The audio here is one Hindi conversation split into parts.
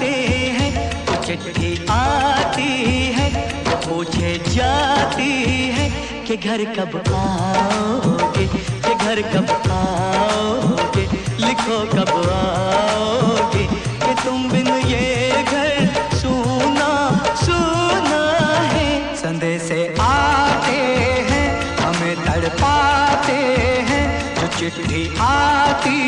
आते हैं तो चिट्ठी आती है, तो पूछे जाती है कि घर कब आओगे, कि घर कब आओगे, लिखो कब आओगे, कि तुम बिन ये घर सूना सूना है। संदेशे आते हैं हमें तड़पाते हैं, जो चिट्ठी आती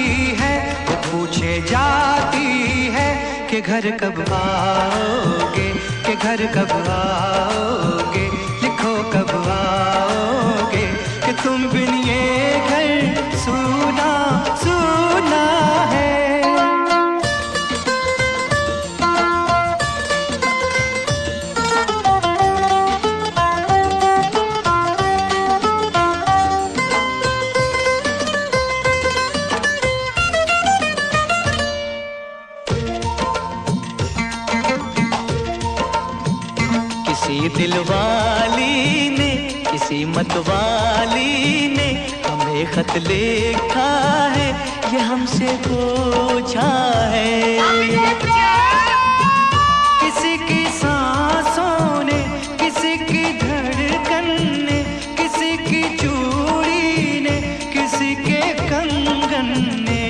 है वो पूछे जाती है कि घर कब आओगे, कि घर कब आओगे, लिखो कब आओगे, कि तुम बिन ये घर सूना सूना है। किसी दिलवाली ने, किसी मतवाली ने हमें खत लिखा है, ये हमसे पूछा है। किसी की सांसों ने, किसी की धड़कन ने, किसी की चूड़ी ने, किसी के कंगन ने,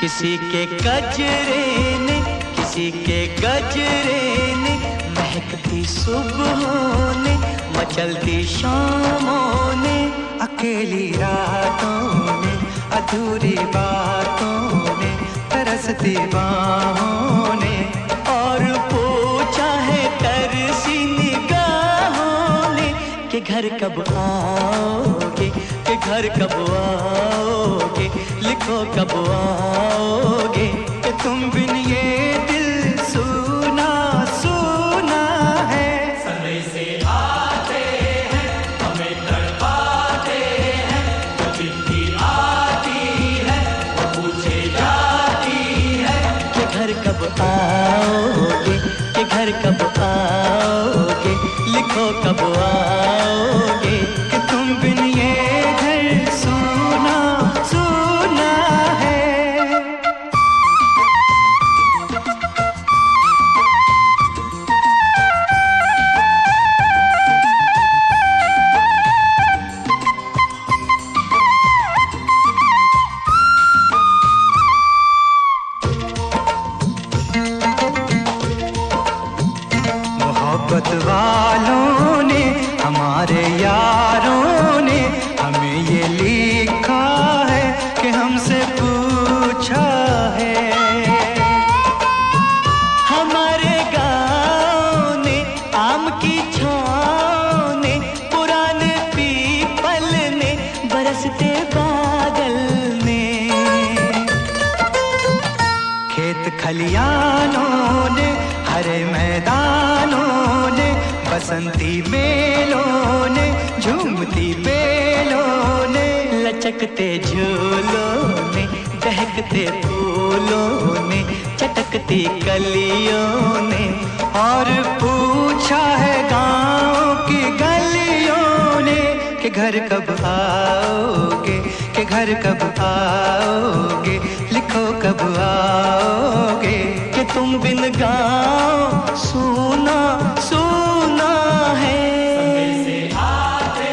किसी के गजरे ने, किसी के गजरे ने, महकती सुबहों ने, मचलती शामों ने, अकेली रातों ने, अधूरी बातों ने, तरसती बाहों ने, और पूछा है तरसी निगाहों ने कि घर कब आओगे, कि घर कब आओगे, लिखो कब आओगे, कि तुम बिन ये दिल सूना सूना है। संदेशे आते हैं हमें तड़पाते हैं, जो चिट्ठी आती है वो पूछे जाती है कि घर कब आओगे, कि घर कब आओगे, लिखो कब आओगे, कि तुम बिन ये घर सूना सूना है। मोहब्बत वालों ने, हमारे यारों ने हमें ये लिखा है कि हमसे पूछा है। हमारे गाँव ने, आम की छाँव ने, पुराने पीपल ने, बरसते बादल ने, खेत खलियानों ने, हरे मैदानों ने, बसंती मेलों ने, झूमती बेलों ने, लचकते झूलों ने, दहकते फूलों ने, चटकती कलियों ने, और पूछा है गाँव की गलियों ने कि घर कब आओगे, कि घर कब आओगे, लिखो कब आओगे, कि तुम बिन गाँव सूना सूना है। संदेशे आते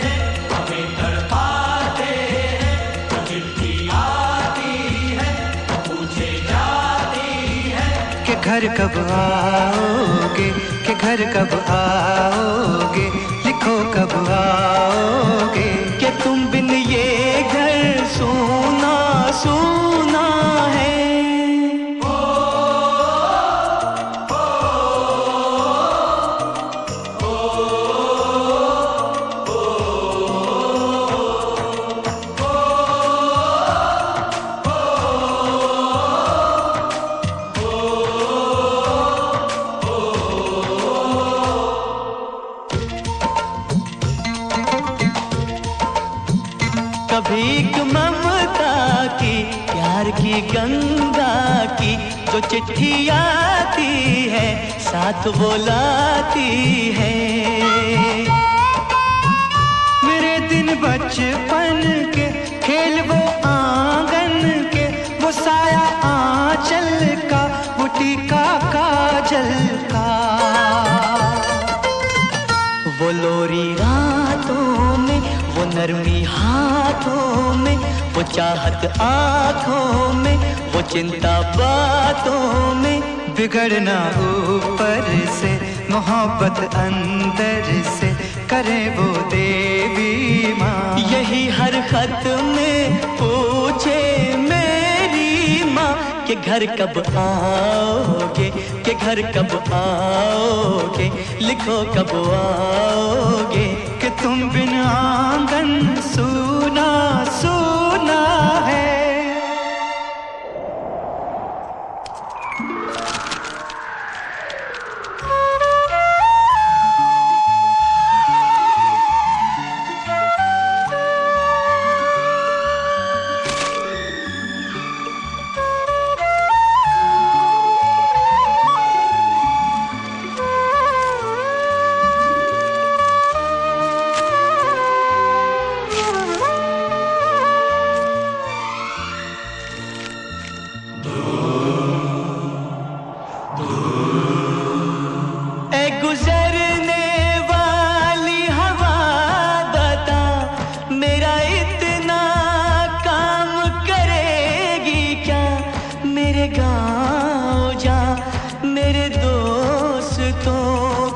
हैं हमें तड़पाते हैं, जो चिट्ठी आती है वो पूछे जाती है कि घर कब आओगे, कि घर कब आओगे, लिखो कब आओगे, कि तुम बिन ये घर सूना सूना है। भीख ममता की, प्यार की गंगा की, जो चिट्ठी आती है साथ वो लाती है। मेरे दिन बचपन के खेल वो आंगन के, वो साया टीका काजल का। वो लोरी रातों में, वो नरमी हाथों में, वो चाहत आँखों में, वो चिंता बातों में। बिगड़ना ऊपर से, मोहब्बत अंदर से, करे वो देवी माँ। यही हर खत में पूछे मेरी माँ कि घर कब आओगे, कि घर कब आओगे, लिखो कब आओगे। कि तुम बिन आंगन सूना सूना है। गुजरने वाली हवा बता, मेरा इतना काम करेगी क्या। मेरे गाँव जा, मेरे दोस्तों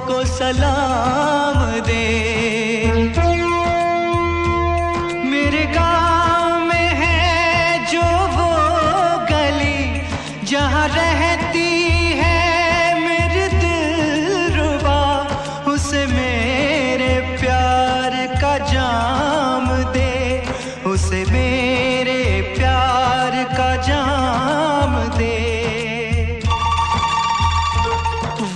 को सलाम दे। मेरे गाँव में है जो वो गली जहाँ रहती जाम दे, उसे मेरे प्यार का जाम दे।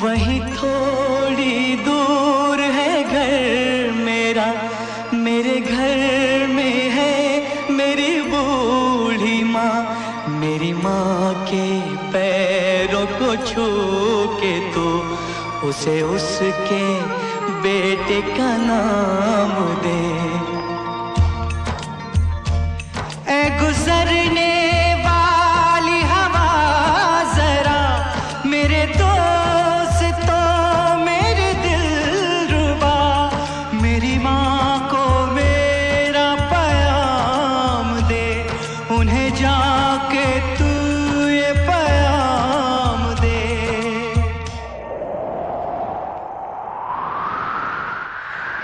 वहीं थोड़ी दूर है घर मेरा, मेरे घर में है मेरी बूढ़ी माँ। मेरी माँ के पैरों को छू के तो उसे उसके बेटे का नाम दे। ऐ गुजरने वाली हवा जरा, मेरे दोस्तों मेरे दिलरुबा, मेरी माँ को मेरा पैगाम दे। उन्हें जाके तू ये पैगाम दे।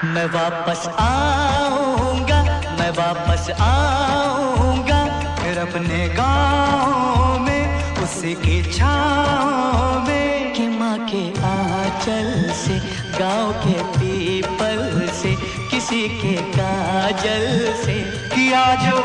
मैं वापस आऊंगा, मैं वापस आऊंगा, फिर अपने गाँव में उसी की छाँव में। कि माँ के आंचल से, गाँव के पीपल से, किसी के काजल से किया जो